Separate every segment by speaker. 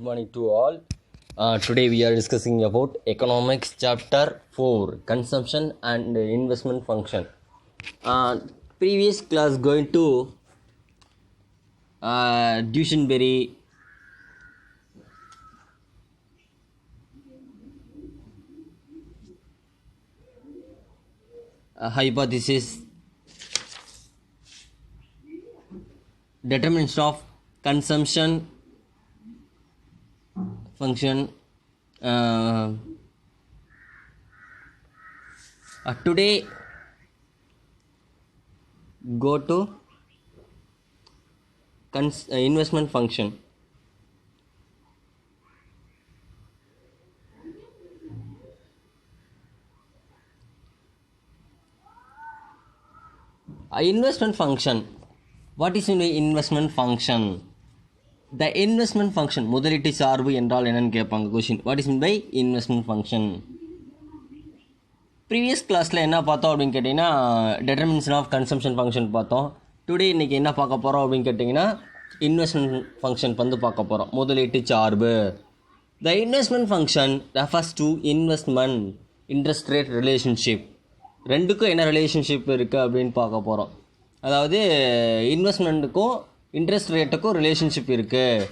Speaker 1: morning to all. Today we are discussing about economics chapter 4, consumption and investment function. Previous class going to Duesenberry hypothesis, determinants of consumption function. Today go to investment function. Investment function. What is in investment function? The investment function முதலீட்டு சார்பு என்றால் என்னன்னு கேட்பாங்க question. What is mean by investment function? Previous கிளாஸில் என்ன பார்த்தோம் அப்படின்னு கேட்டிங்கன்னா டெட்டர்மினேஷன் ஆஃப் கன்சம்ஷன் ஃபங்க்ஷன் பார்த்தோம். டுடே இன்றைக்கி என்ன பார்க்க போகிறோம் அப்படின்னு கேட்டிங்கன்னா இன்வெஸ்ட்மெண்ட் ஃபங்க்ஷன் வந்து பார்க்க போகிறோம். முதலீட்டு சார்பு. The investment function refers to investment interest rate relationship. ரெண்டுக்கும் என்ன ரிலேஷன்ஷிப் இருக்குது அப்படின்னு பார்க்க போகிறோம். அதாவது இன்வெஸ்ட்மெண்ட்டுக்கும் இன்ட்ரெஸ்ட் ரேட்டுக்கும் ரிலேஷன்ஷிப் இருக்குது.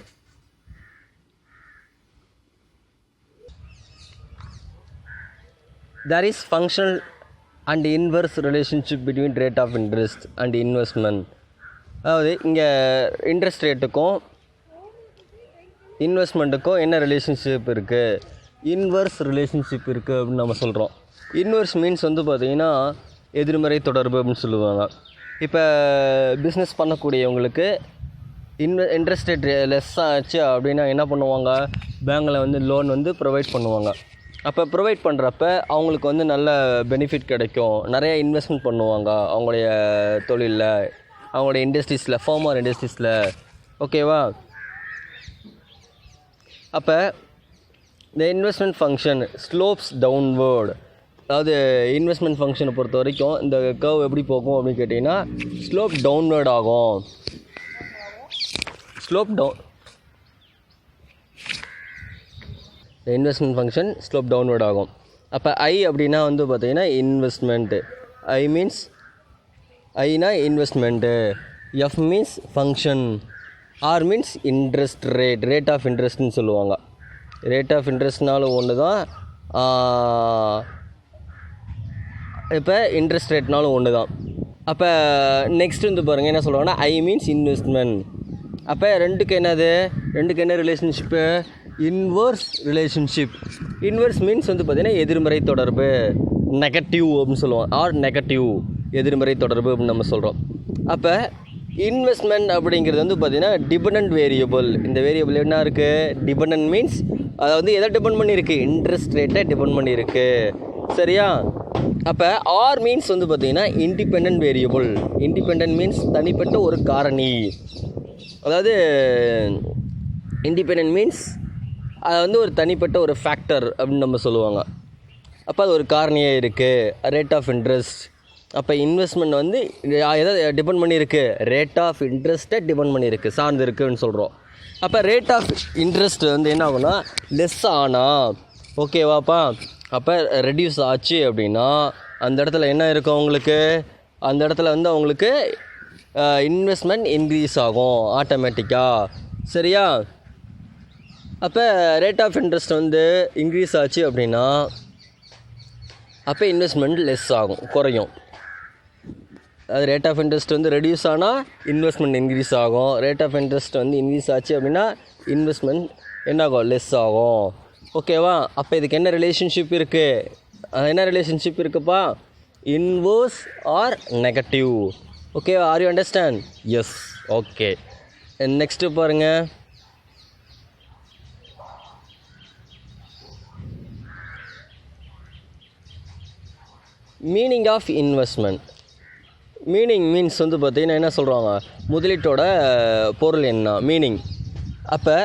Speaker 1: There is functional and inverse relationship between rate of interest and investment. அதாவது இங்கே இன்ட்ரெஸ்ட் ரேட்டுக்கும் இன்வெஸ்ட்மெண்ட்டுக்கும் என்ன ரிலேஷன்ஷிப் இருக்குது? இன்வர்ஸ் ரிலேஷன்ஷிப் இருக்குது அப்படின்னு நம்ம சொல்கிறோம். இன்வர்ஸ் மீன்ஸ் வந்து பார்த்திங்கன்னா எதிர்மறை தொடர்பு அப்படின்னு சொல்லுவாங்க. இப்போ பிஸ்னஸ் பண்ணக்கூடியவங்களுக்கு இன்ட்ரெஸ்ட் ரேட் லெஸ் ஆச்சு அப்படின்னா என்ன பண்ணுவாங்க? பேங்கில் வந்து லோன் வந்து ப்ரொவைட் பண்ணுவாங்க. அப்போ ப்ரொவைட் பண்ணுறப்ப அவங்களுக்கு வந்து நல்ல பெனிஃபிட் கிடைக்கும். நிறைய இன்வெஸ்ட்மெண்ட் பண்ணுவாங்க அவங்களுடைய தொழிலில், அவங்களுடைய இண்டஸ்ட்ரீஸில், ஃபார்மர் இண்டஸ்ட்ரீஸில். ஓகேவா? அப்போ இந்த இன்வெஸ்ட்மெண்ட் ஃபங்க்ஷன் ஸ்லோப்ஸ் டவுன்வேர்டு. அதாவது இன்வெஸ்ட்மெண்ட் ஃபங்க்ஷனை பொறுத்த வரைக்கும் இந்த கர்வ் எப்படி போகும் அப்படின்னு கேட்டிங்கன்னா ஸ்லோப் டவுன்வேர்ட் ஆகும். Slope down investment function slope downward ஆகும். அப்போ ஐ அப்படின்னா வந்து பார்த்திங்கன்னா இன்வெஸ்ட்மெண்ட்டு. ஐ மீன்ஸ் ஐனா investment. F means function. R means interest rate. Rate of இன்ட்ரெஸ்ட்னு சொல்லுவாங்க. ரேட் ஆஃப் இன்ட்ரெஸ்ட்னாலும் ஒன்று தான், இப்போ இன்ட்ரெஸ்ட் ரேட்னாலும் ஒன்று தான். அப்போ நெக்ஸ்ட் வந்து பாருங்கள் என்ன சொல்லுவாங்கன்னா ஐ மீன்ஸ் இன்வெஸ்ட்மெண்ட். அப்போ ரெண்டுக்கு என்ன relationship? Inverse relationship. Inverse means வந்து பார்த்திங்கன்னா எதிர்மறை தொடர்பு, நெகட்டிவ் அப்படின்னு சொல்லுவோம். ஆர் நெகட்டிவ் எதிர்மறை தொடர்பு அப்படின்னு நம்ம சொல்கிறோம். அப்போ இன்வெஸ்ட்மெண்ட் அப்படிங்கிறது வந்து பார்த்திங்கன்னா டிபெண்டன்ட் வேரியபிள். இந்த வேரியபிள் என்ன இருக்குது? டிபெண்டன்ட் மீன்ஸ் அதாவது எதை டிபெண்ட் பண்ணியிருக்கு? இன்ட்ரெஸ்ட் ரேட்டை டிபெண்ட் பண்ணியிருக்கு. சரியா? அப்போ ஆர் மீன்ஸ் வந்து பார்த்திங்கன்னா இண்டிபெண்ட் வேரியபிள். இண்டிபெண்ட் மீன்ஸ் தனிப்பட்ட ஒரு காரணி. அதாவது இண்டிபெண்ட் மீன்ஸ் அது வந்து ஒரு தனிப்பட்ட ஒரு ஃபேக்டர் அப்படின்னு நம்ம சொல்லுவாங்க. அப்போ அது ஒரு காரணியாக இருக்குது. Rate of interest. அப்போ இன்வெஸ்ட்மெண்ட் வந்து எதை டிபெண்ட் பண்ணியிருக்கு? ரேட் ஆஃப் இன்ட்ரெஸ்ட்டை டிபெண்ட் பண்ணியிருக்கு, சார்ந்து இருக்குதுன்னு சொல்கிறோம். அப்போ ரேட் ஆஃப் இன்ட்ரெஸ்ட் வந்து என்ன ஆகுனா லெஸ் ஆனால், ஓகேவாப்பா, அப்போ ரெடியூஸ் ஆச்சு அப்படின்னா அந்த இடத்துல என்ன இருக்கும் அவங்களுக்கு? அந்த இடத்துல வந்து அவங்களுக்கு இன்வெஸ்ட்மெண்ட் இன்க்ரீஸ் ஆகும் ஆட்டோமேட்டிக்காக. சரியா? அப்போ ரேட் ஆஃப் இன்ட்ரெஸ்ட் வந்து இன்க்ரீஸ் ஆச்சு அப்படின்னா அப்போ இன்வெஸ்ட்மெண்ட் லெஸ் ஆகும், குறையும். அது ரேட் ஆஃப் இன்ட்ரெஸ்ட் வந்து ரெடியூஸ் ஆனால் இன்வெஸ்ட்மெண்ட் இன்க்ரீஸ் ஆகும். ரேட் ஆஃப் இன்ட்ரெஸ்ட் வந்து இன்க்ரீஸ் ஆச்சு அப்படின்னா இன்வெஸ்ட்மெண்ட் என்ன ஆகும்? லெஸ் ஆகும். ஓகேவா? அப்போ இதுக்கு என்ன ரிலேஷன்ஷிப் இருக்குது? என்ன ரிலேஷன்ஷிப் இருக்குப்பா? Inverse or negative. ஓகேவா? Are you understand? Yes. Okay. Next பாருங்கள். Meaning of investment. Meaning means வந்து பார்த்திங்கன்னா என்ன சொல்கிறாங்க? முதலீட்டோட பொருள் என்ன? மீனிங். அப்போ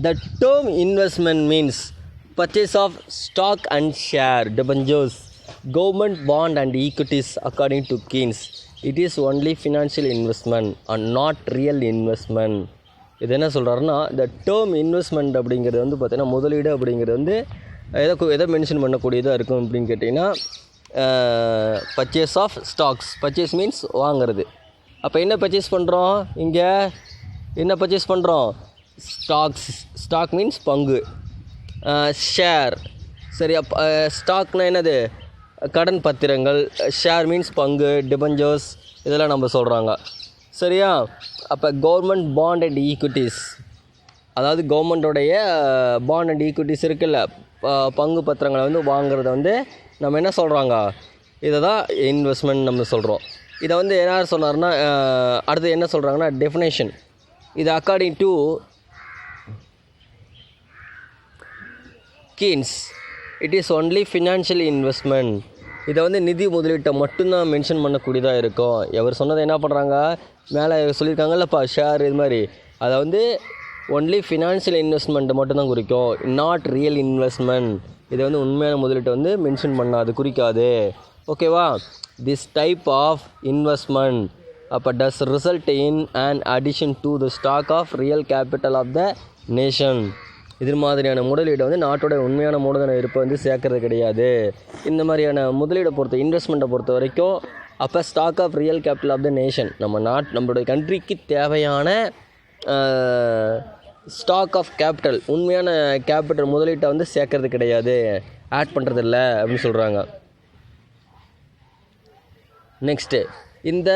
Speaker 1: the term investment means purchase of stock and share, debentures, government bond and equities according to Keynes. It is only financial investment and not real investment. இது என்ன சொல்கிறாருன்னா, இந்த டேர்ம் இன்வெஸ்ட்மெண்ட் அப்படிங்கிறது வந்து பார்த்திங்கன்னா முதலீடு அப்படிங்கிறது வந்து எதை மென்ஷன் பண்ணக்கூடியதாக இருக்கும் அப்படின்னு கேட்டிங்கன்னா, purchase of stocks. Purchase means வாங்கிறது. அப்போ என்ன பர்ச்சேஸ் பண்ணுறோம், இங்கே என்ன பர்ச்சேஸ் பண்ணுறோம், ஸ்டாக் மீன்ஸ் பங்கு, ஷேர். சரி, ஸ்டாக்னால் என்னது, கடன் பத்திரங்கள். ஷேர் மீன்ஸ் பங்கு, டிபெஞ்சர்ஸ், இதெல்லாம் நம்ம சொல்கிறாங்க. சரியா? அப்போ கவர்மெண்ட் பாண்ட் அண்ட் ஈக்விட்டிஸ், அதாவது கவர்மெண்ட்டோடைய பாண்ட் அண்ட் ஈக்விட்டிஸ் இருக்குல்ல, பங்கு பத்திரங்களை வந்து வாங்குறத வந்து நம்ம என்ன சொல்கிறாங்க, இதை தான் இன்வெஸ்ட்மெண்ட் நம்ம சொல்கிறோம். இதை வந்து என்ன சொன்னார்னா, அடுத்து என்ன சொல்கிறாங்கன்னா டெஃபினேஷன். இது according to Keynes it is only financial investment. இதை வந்து நிதி முதலீட்டை மட்டும்தான் மென்ஷன் பண்ணக்கூடியதாக இருக்கும். எவர் சொன்னதை என்ன பண்ணுறாங்க, மேலே சொல்லியிருக்காங்கல்லப்பா ஷேர் இது மாதிரி, அதை வந்து ஒன்லி ஃபினான்ஷியல் இன்வெஸ்ட்மெண்ட்டை மட்டும்தான் குறிக்கும், நாட் ரியல் இன்வெஸ்ட்மெண்ட். இதை வந்து உண்மையான முதலீட்டை வந்து மென்ஷன் பண்ணாது, குறிக்காது. ஓகேவா? திஸ் டைப் ஆஃப் இன்வெஸ்ட்மெண்ட் அப்போ does result in and addition to the stock of real capital of the nation. இது மாதிரியான முதலீடை வந்து நாட்டோட உண்மையான மூலதன இருப்பை வந்து சேர்க்கறது கிடையாது. இந்த மாதிரியான முதலீடை இன்வெஸ்ட்மெண்ட்டை பொறுத்த வரைக்கும் அப்போ stock of real capital of the nation, நம்மளுடைய கண்ட்ரிக்கு தேவையான ஸ்டாக் ஆஃப் கேபிட்டல், உண்மையான கேபிட்டல் முதலீட்டை வந்து சேர்க்கறது கிடையாது, ஆட் பண்ணுறதில்ல அப்படின்னு சொல்கிறாங்க. நெக்ஸ்ட்டு, இந்த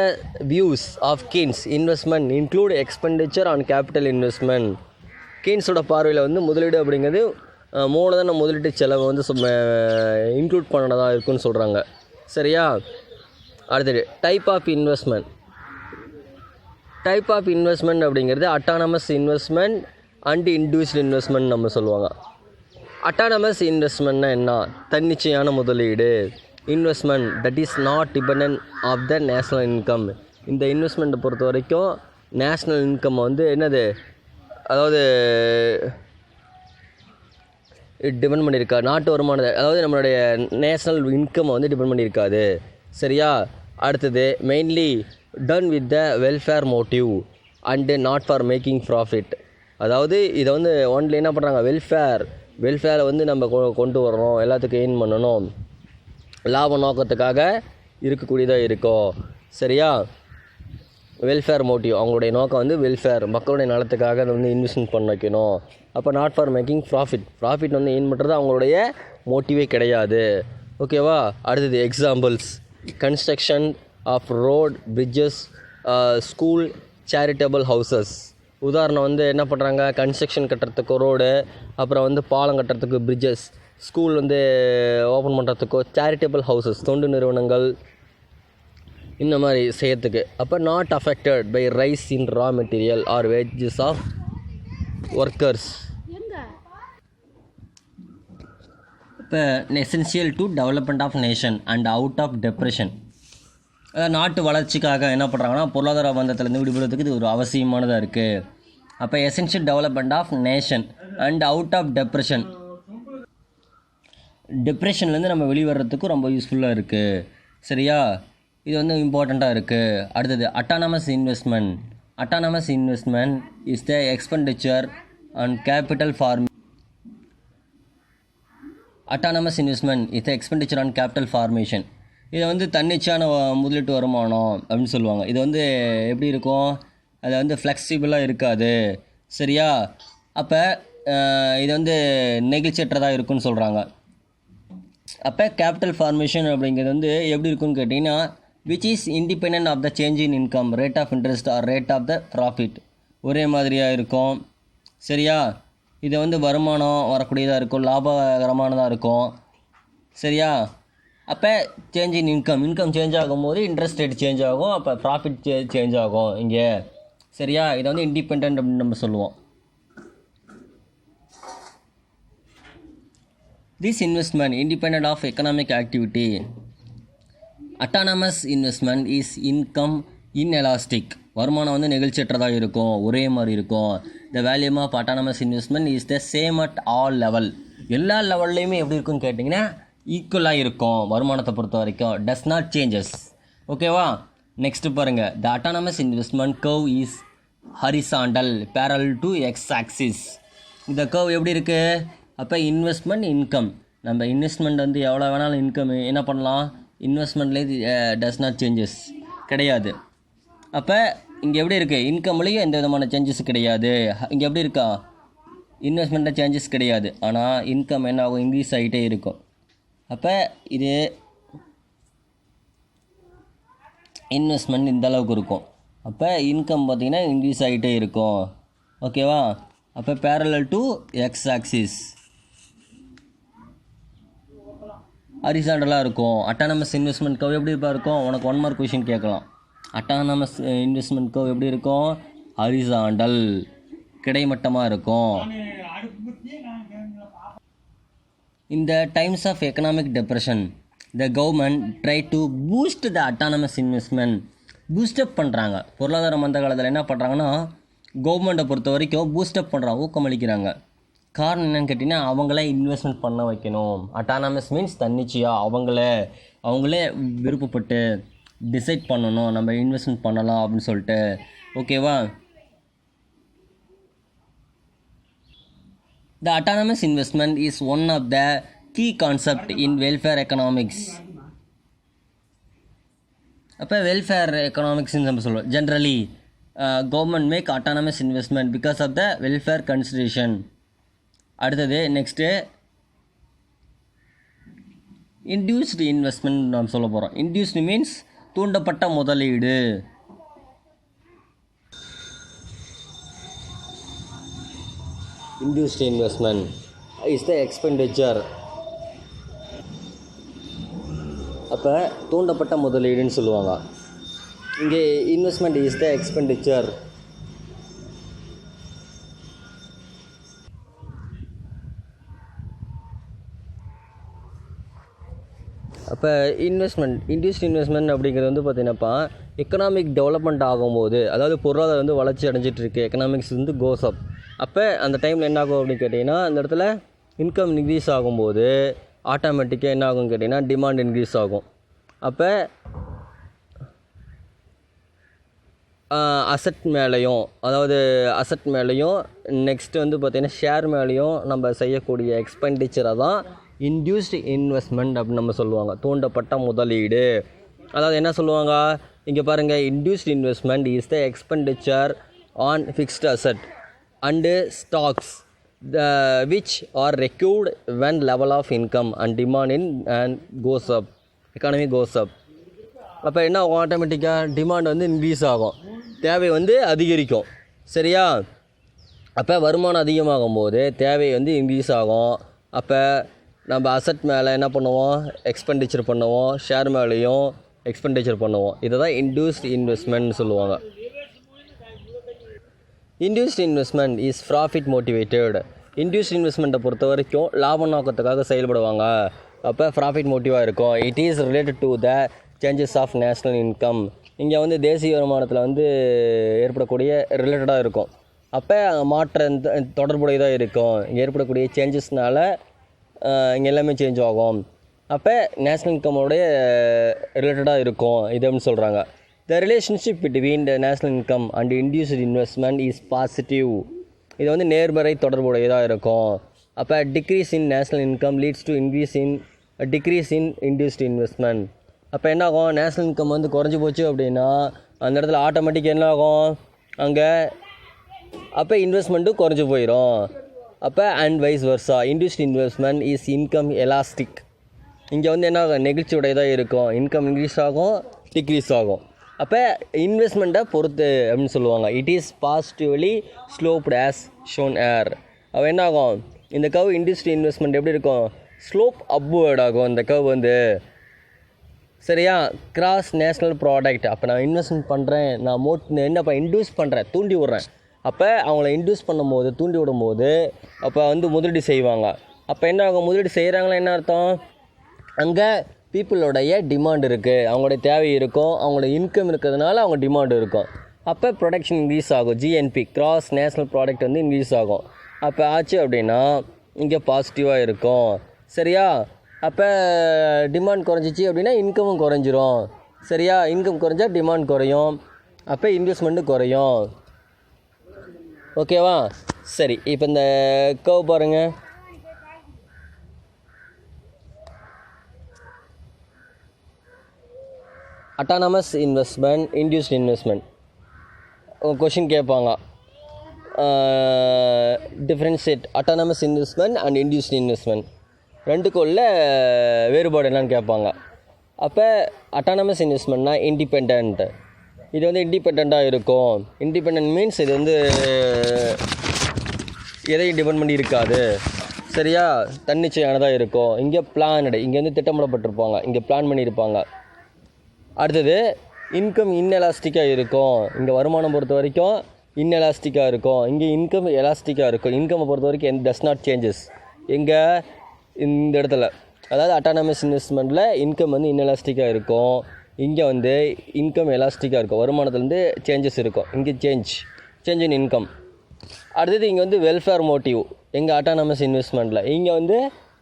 Speaker 1: views of Keynes investment include expenditure on capital investment. கீன்ஸோட பார்வையில் வந்து முதலீடு அப்படிங்கிறது மூலதன முதலீட்டு செலவை வந்து இன்க்ளூட் பண்ணதாக இருக்குன்னு சொல்கிறாங்க. சரியா? அடுத்தது type of investment. Type of investment அப்படிங்கிறது autonomous investment and individual investment நம்ம சொல்லுவாங்க. அட்டானமஸ் இன்வெஸ்ட்மெண்ட்னா என்ன, தன்னிச்சையான முதலீடு. Investment that is not dependent of the national income. இந்த இன்வெஸ்ட்மெண்ட்டை பொறுத்த வரைக்கும் நேஷ்னல் இன்கம் வந்து என்னது, அதாவது டிபெண்ட் பண்ணியிருக்கா, நாட்டு வருமானத்தை, அதாவது நம்மளுடைய நேஷ்னல் இன்கம் வந்து டிபெண்ட் பண்ணியிருக்காது. சரியா? அடுத்தது mainly done with the welfare motive and not for making profit. அதாவது இதை வந்து ஒன்லி என்ன பண்ணுறாங்க, வெல்ஃபேரை வந்து நம்ம கொண்டு வரணும், எல்லாத்துக்கும் எயின் பண்ணணும், லாப நோக்கத்துக்காக இருக்கக்கூடியதாக இருக்கும். சரியா? வெல்ஃபேர் மோட்டிவ், அவங்களுடைய நோக்கம் வந்து வெல்ஃபேர், மக்களுடைய நலத்துக்காக அதை வந்து இன்வெஸ்ட்மெண்ட் பண்ண வைக்கணும். அப்போ நாட் ஃபார் மேக்கிங் ப்ராஃபிட் வந்து எயின் பண்ணுறது அவங்களுடைய மோட்டிவே கிடையாது. ஓகேவா? அடுத்தது examples, construction of road, bridges, school, charitable houses. உதாரணம் வந்து என்ன பண்ணுறாங்க, கன்ஸ்ட்ரக்ஷன் கட்டுறதுக்கு ரோடு, அப்புறம் வந்து பாலம் கட்டுறதுக்கு பிரிட்ஜஸ், ஸ்கூல் வந்து ஓப்பன் பண்ணுறதுக்கோ சேரிட்டபிள் ஹவுசஸ், தொண்டு நிறுவனங்கள், இந்த மாதிரி செய்யறதுக்கு. அப்போ not affected by rise in raw material or wages of workers. இப்போ essential to development of nation and out of depression. அதாவது நாட்டு வளர்ச்சிக்காக என்ன பண்ணுறாங்கன்னா, பொருளாதார பந்தத்திலேருந்து விடுபடுறதுக்கு இது ஒரு அவசியமானதாக இருக்குது. அப்போ essential development of nation and out of depression. டிப்ரெஷன்லேருந்து நம்ம வெளிவரத்துக்கும் ரொம்ப யூஸ்ஃபுல்லாக இருக்குது. சரியா? இது வந்து இம்பார்ட்டண்ட்டாக இருக்குது. அடுத்தது autonomous investment. Autonomous investment is the expenditure on capital autonomous investment is the expenditure on capital formation. இதை வந்து தன்னிச்சையான முதலீட்டு வருமானம் அப்படின்னு சொல்லுவாங்க. இது வந்து எப்படி இருக்கும், அது வந்து ஃப்ளெக்சிபிளாக இருக்காது. சரியா? அப்போ இது வந்து நெகிழ்ச்சியற்றதாக இருக்குன்னு சொல்கிறாங்க. அப்போ கேபிட்டல் ஃபார்மேஷன் அப்படிங்கிறது வந்து எப்படி இருக்குன்னு கேட்டிங்கன்னா, which is independent of the change in income, rate of interest or rate of the profit. ஒரே மாதிரியாக இருக்கும். சரியா? இது வந்து வருமானம் வரக்கூடியதாக இருக்கும், லாபகரமானதாக இருக்கும். சரியா? அப்போ சேஞ்ச் இன் இன்கம் சேஞ்ச் ஆகும்போது இன்ட்ரெஸ்ட் ரேட் சேஞ்ச் ஆகும், அப்போ ப்ராஃபிட் சேஞ்ச் ஆகும் இங்கே. சரியா? இதை வந்து இண்டிபெண்ட் அப்படின்னு நம்ம சொல்லுவோம். This investment independent of economic activity. Autonomous investment is income inelastic. வருமானம் வந்து நெகிழ்ச்சியற்றதாக இருக்கும், ஒரே மாதிரி இருக்கும். The value of autonomous investment is the same at all level. எல்லா லெவல்லையுமே எப்படி இருக்குன்னு கேட்டிங்கன்னா ஈக்குவலாக இருக்கும் வருமானத்தை பொறுத்த வரைக்கும். does not changes. ஓகேவா? நெக்ஸ்ட்டு பாருங்கள், the autonomous investment curve is horizontal parallel to x axis. இந்த கர்வ் எப்படி இருக்குது? அப்போ இன்வெஸ்ட்மெண்ட் இன்கம், நம்ம இன்வெஸ்ட்மெண்ட் வந்து எவ்வளோ வேணாலும் இன்கம் என்ன பண்ணலாம், இன்வெஸ்ட்மெண்ட்லேயே டஸ் நாட் சேஞ்சஸ் கிடையாது. அப்போ இங்கே எப்படி இருக்குது, இன்கம்லேயும் எந்த விதமான சேஞ்சஸ் கிடையாது. இங்கே எப்படி இருக்கா, இன்வெஸ்ட்மெண்ட்டில் சேஞ்சஸ் கிடையாது, ஆனால் இன்கம் என்ன ஆகும், இன்க்ரீஸ் ஆகிட்டே இருக்கும். அப்போ இது இன்வெஸ்ட்மெண்ட் இந்த அளவுக்கு இருக்கும். அப்போ இன்கம் பார்த்திங்கன்னா இன்க்ரீஸ் ஆகிட்டே இருக்கும். ஓகேவா? அப்போ parallel to x axis ஹரிசாண்டலாக இருக்கும். அட்டானமஸ் இன்வெஸ்ட்மெண்ட் கர்வ் எப்படி இருக்கும், உனக்கு 1 மார்க் கொஷின் கேட்கலாம். அட்டானமஸ் இன்வெஸ்ட்மெண்ட் கர்வ் எப்படி இருக்கும், ஹரிசாண்டல் கிடைமட்டமாக இருக்கும். In the times of economic depression, the government tried to boost the autonomous investment. Boost up பண்ணுறாங்க. பொருளாதார மந்த காலத்தில் என்ன பண்ணுறாங்கன்னா, கவர்மெண்ட்டை பொறுத்த வரைக்கும் பூஸ்டப் பண்ணுறாங்க, ஊக்கமளிக்கிறாங்க. காரணம் என்னென்னு கேட்டிங்கன்னா, அவங்களே இன்வெஸ்ட்மெண்ட் பண்ண வைக்கணும். அட்டானமஸ் மீன்ஸ் தன்னிச்சையாக அவங்களே விருப்பப்பட்டு டிசைட் பண்ணணும், நம்ம இன்வெஸ்ட்மெண்ட் பண்ணலாம் அப்படின்னு சொல்லிட்டு. ஓகேவா? The autonomous investment is one of the key concept in welfare economics. அப்போ வெல்ஃபேர் எக்கனாமிக்ஸ்ன்னு நம்ம சொல்லுவோம். Generally government make autonomous investment because of the welfare consideration. அடுத்தது நெக்ஸ்ட்டு இன்டியூஸ்டு இன்வெஸ்ட்மெண்ட் நாம் சொல்ல போகிறோம். இன்டியூஸ்டு மீன்ஸ் தூண்டப்பட்ட முதலீடு. Induced investment is the expenditure. அப்போ தூண்டப்பட்ட முதலீடுன்னு சொல்லுவாங்க. இங்கே இன்வெஸ்ட்மெண்ட் இஸ் த எக்ஸ்பெண்டிச்சர். அப்போ இன்டியூஸ்ட் இன்வெஸ்ட்மெண்ட் அப்படிங்கிறது வந்து பார்த்தீங்கன்னாப்பா, எக்கனாமிக் டெவலப்மெண்ட் ஆகும்போது, அதாவது பொருளாதாரம் வந்து வளர்ச்சி அடைஞ்சிட்ருக்கு, எக்கனாமிக்ஸ் வந்து கோஸ் அப். அப்போ அந்த டைமில் என்ன ஆகும் அப்படின்னு கேட்டிங்கன்னா, அந்த இடத்துல இன்கம் இன்க்ரீஸ் ஆகும்போது ஆட்டோமேட்டிக்காக என்ன ஆகும்னு கேட்டிங்கன்னா, டிமாண்ட் இன்க்ரீஸ் ஆகும். அப்போ அசட் மேலேயும் நெக்ஸ்ட்டு வந்து பார்த்திங்கன்னா ஷேர் மேலேயும் நம்ம செய்யக்கூடிய எக்ஸ்பெண்டிச்சரை தான் இன்டியூஸ்டு இன்வெஸ்ட்மெண்ட் அப்படின்னு நம்ம சொல்லுவாங்க. தூண்டப்பட்ட முதலீடு. அதாவது என்ன சொல்லுவாங்க இங்கே பாருங்கள், induced investment is the expenditure on fixed asset and stocks which are required when level of income and demand in and goes up, economy goes up. அப்போ என்ன ஆகும், ஆட்டோமேட்டிக்காக டிமாண்ட் வந்து இன்க்ரீஸ் ஆகும், தேவை வந்து அதிகரிக்கும். சரியா? அப்போ வருமானம் அதிகமாகும் போது தேவை வந்து இன்க்ரீஸ் ஆகும். அப்போ நம்ம அசட் மேலே என்ன பண்ணுவோம், எக்ஸ்பெண்டிச்சர் பண்ணுவோம், ஷேர் மேலேயும் எக்ஸ்பெண்டிச்சர் பண்ணுவோம். இதை தான் இன்டியூஸ்டு இன்வெஸ்ட்மெண்ட்னு சொல்லுவாங்க. Induced investment is profit motivated. Induced இன்வெஸ்ட்மெண்ட்டை பொறுத்த வரைக்கும் லாப நோக்கத்துக்காக செயல்படுவாங்க. அப்போ ப்ராஃபிட் மோட்டிவாக இருக்கும். It is related to the changes of national income. இங்கே வந்து தேசிய வருமானத்தில் வந்து ஏற்படக்கூடிய ரிலேட்டடாக இருக்கும். அப்போ மாற்றம் தொடர்புடையதாக இருக்கும். இங்கே ஏற்படக்கூடிய சேஞ்சஸ்னால இங்கே எல்லாமே சேஞ்ச் ஆகும். அப்போ நேஷ்னல் இன்கமோடைய ரிலேட்டடாக இருக்கும் இது அப்படின்னு சொல்கிறாங்க. The relationship between the national income and induced investment is positive. இது வந்து நேர்மறை தொடர்புடையதாக இருக்கும். அப்போ decrease in national income leads to decrease in induced investment. அப்போ என்ன ஆகும், நேஷ்னல் இன்கம் வந்து குறைஞ்சி போச்சு அப்படின்னா அந்த இடத்துல ஆட்டோமேட்டிக்காக என்ன ஆகும், அங்கே அப்போ இன்வெஸ்ட்மெண்ட்டும் குறைஞ்சி போயிடும். அப்போ and vice வர்ஸா, induced investment is income elastic. இங்கே வந்து என்ன ஆகும், நெகிழ்ச்சியுடையதாக இருக்கும். இன்கம் இன்க்ரீஸ் ஆகும், டிக்ரீஸ் ஆகும். அப்போ இன்வெஸ்ட்மெண்ட்டை பொறுத்து அப்படின்னு சொல்லுவாங்க. It is positively sloped as shown here. அப்போ என்ன ஆகும், இந்த கர்வ் இன்டியூஸ்டு இன்வெஸ்ட்மெண்ட் எப்படி இருக்கும், ஸ்லோப் அப்வேர்ட் ஆகும் இந்த கர்வ் வந்து. சரியா? Cross national product. அப்போ நான் இன்வெஸ்ட்மெண்ட் பண்ணுறேன், நான் என்னப்பா இன்டியூஸ் பண்ணுறேன், தூண்டி விட்றேன். அப்போ அவங்கள இன்டியூஸ் பண்ணும்போது, தூண்டி விடும்போது அப்போ வந்து முதலீடு செய்வாங்க. அப்போ என்ன ஆகும், முதலீடு செய்கிறாங்களா என்ன அர்த்தம், அங்கே பீப்புளோடைய டிமாண்ட் இருக்குது, அவங்களுடைய தேவை இருக்கும், அவங்களோட இன்கம் இருக்கிறதுனால அவங்க டிமாண்ட் இருக்கும். அப்போ ப்ரொடக்ஷன் இன்க்ரீஸ் ஆகும். ஜிஎன்பி கிராஸ் நேஷ்னல் ப்ராடக்ட் வந்து இன்க்ரீஸ் ஆகும். அப்போ ஆச்சு அப்படின்னா இங்கே பாசிட்டிவாக இருக்கும். சரியா? அப்போ டிமாண்ட் குறைஞ்சிச்சு அப்படின்னா இன்கமும் குறைஞ்சிரும். சரியா? இன்கம் குறைஞ்சா டிமாண்ட் குறையும், அப்போ இன்வெஸ்ட்மெண்ட்டு குறையும். ஓகேவா? சரி, இப்போ இந்த கர்வ் பாருங்கள். Autonomous investment, induced investment question கேட்பாங்க. Differentiate autonomous investment and induced investment ரெண்டுக்குள்ள வேறுபாடு என்னன்னு கேட்பாங்க. அப்போ அட்டானமஸ் இன்வெஸ்ட்மெண்ட்னா இண்டிபெண்ட். இது வந்து இண்டிபெண்ட்டாக இருக்கும். இண்டிபெண்ட் மீன்ஸ் இது வந்து எதையும் டிபெண்ட் பண்ணி இருக்காது. சரியா? தன்னிச்சையானதாக இருக்கும். இங்கே பிளானடு, இங்கே வந்து திட்டமிடப்பட்டிருப்பாங்க, இங்கே பிளான் பண்ணியிருப்பாங்க. அடுத்தது இன்கம் இன்எலாஸ்டிக்காக இருக்கும். இங்கே வருமானம் பொறுத்த வரைக்கும் இன்எலாஸ்டிக்காக இருக்கும். இங்கே இன்கம் எலாஸ்டிக்காக இருக்கும். இன்கம்மை பொறுத்த வரைக்கும் டஸ் நாட் சேஞ்சஸ். எங்கே இந்த இடத்துல, அதாவது அட்டானமஸ் இன்வெஸ்ட்மெண்ட்டில் இன்கம் வந்து இன்எலாஸ்டிக்காக இருக்கும். இங்கே வந்து இன்கம் எலாஸ்டிக்காக இருக்கும். வருமானத்துலேருந்து சேஞ்சஸ் இருக்கும். இங்கே சேஞ்ச் இன் இன்கம். அடுத்தது இங்கே வந்து வெல்ஃபேர் மோட்டிவ். எங்கள் அட்டானமஸ் இன்வெஸ்ட்மெண்ட்டில் இங்கே வந்து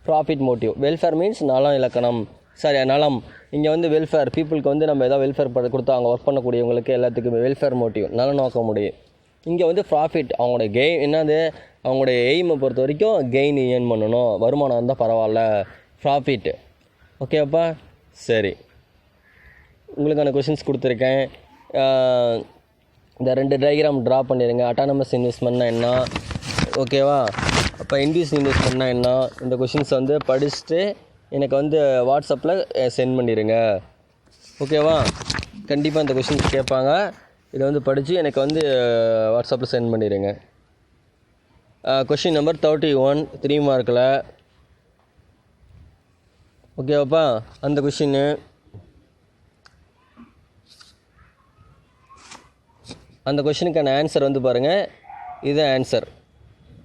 Speaker 1: ப்ராஃபிட் மோட்டிவ். வெல்ஃபேர் மீன்ஸ் நலம் இலக்கணம், சரி நலம். இங்கே வந்து வெல்ஃபேர், பீப்புளுக்கு வந்து நம்ம எதாவது வெல்ஃபேர் கொடுத்தா அவங்க ஒர்க் பண்ணக்கூடியவங்களுக்கு எல்லாத்துக்குமே வெல்ஃபேர் மோட்டிவ், நல நோக்க முடியும். இங்கே வந்து ப்ராஃபிட், அவங்களோட கெயின் என்னது, அவங்களுடைய எய்மை பொறுத்த வரைக்கும் கெயின் ஏர்ன் பண்ணணும். வருமானம் இருந்தால் பரவாயில்ல, ப்ராஃபிட். ஓகேப்பா? சரி, உங்களுக்கான கொஷின்ஸ் கொடுத்துருக்கேன். இந்த 2 டயக்ராம் ட்ரா பண்ணிடுங்க. அட்டானமஸ் இன்வெஸ்ட்மெண்ட்னா என்ன, ஓகேவா? அப்போ இன்டியூஸ் இன்வெஸ்ட்மெண்ட்னா என்ன, இந்த கொஷின்ஸ் வந்து படிச்சுட்டு எனக்கு வந்து வாட்ஸ்அப்பில் சென்ட் பண்ணிடுங்க. ஓகேவா? கண்டிப்பாக இந்த கொஷின்ஸ் கேட்பாங்க. இதை வந்து படித்து எனக்கு வந்து வாட்ஸ்அப்பில் சென்ட் பண்ணிடுங்க. கொஷின் நம்பர் 31 3 மார்க்கில். ஓகேவாப்பா? அந்த கொஷின்னு அந்த கொஷினுக்கான ஆன்சர் வந்து பாருங்கள். இது ஆன்சர்.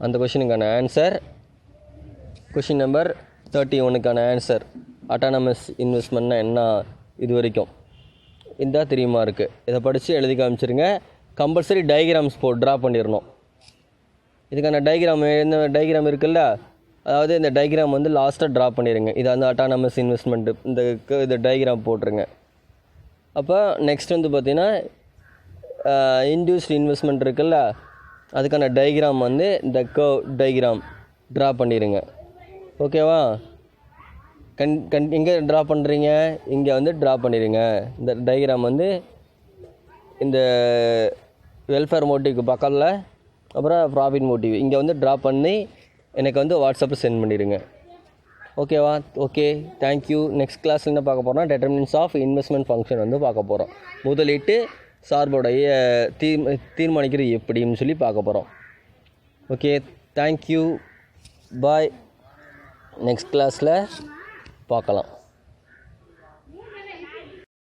Speaker 1: அந்த கொஷினுக்கான ஆன்சர் கொஷின் நம்பர் 31க்கான ஆன்சர். அட்டானமஸ் இன்வெஸ்ட்மெண்ட்னா என்ன இது வரைக்கும் இந்த 3 மார்க்கு. இதை படித்து எழுதி காமிச்சிருங்க. கம்பல்சரி டயக்ராம்ஸ் ட்ரா பண்ணிடணும். இதுக்கான டயக்ராம், என்ன டயக்ராம் இருக்குல்ல, அதாவது இந்த டயக்ராம் வந்து லாஸ்ட்டாக ட்ரா பண்ணிடுங்க. இது வந்து அட்டானமஸ் இன்வெஸ்ட்மெண்ட்டு இந்த டயக்ராம் போட்டுருங்க. அப்போ நெக்ஸ்ட் வந்து பார்த்திங்கன்னா இன்டியூஸ்ட் இன்வெஸ்ட்மெண்ட் இருக்குல்ல, அதுக்கான டயக்ராம் வந்து இந்த கர்வ் டயக்ராம் ட்ரா பண்ணிடுங்க. ஓகேவா? எங்கே ட்ரா பண்ணுறீங்க, இங்கே வந்து ட்ரா பண்ணிடுங்க. இந்த டயக்ராம் வந்து இந்த வெல்ஃபேர் மோட்டிவ்க்கு பக்கத்தில், அப்புறம் ப்ராஃபிட் மோட்டிவ் இங்கே வந்து ட்ரா பண்ணி எனக்கு வந்து வாட்ஸ்அப்பில் சென்ட் பண்ணிடுங்க. ஓகேவா? Okay, thank you. நெக்ஸ்ட் கிளாஸில் என்ன பார்க்க போகிறோம்னா டெட்டர்மினன்ஸ் ஆஃப் இன்வெஸ்ட்மெண்ட் ஃபங்க்ஷன் வந்து பார்க்க போகிறோம். முதலீட்டு சார்புடைய தீர்மானிக்கிறது எப்படின்னு சொல்லி பார்க்க போகிறோம். ஓகே, தேங்க்யூ, பாய். நெக்ஸ்ட் கிளாஸில் பார்க்கலாம்.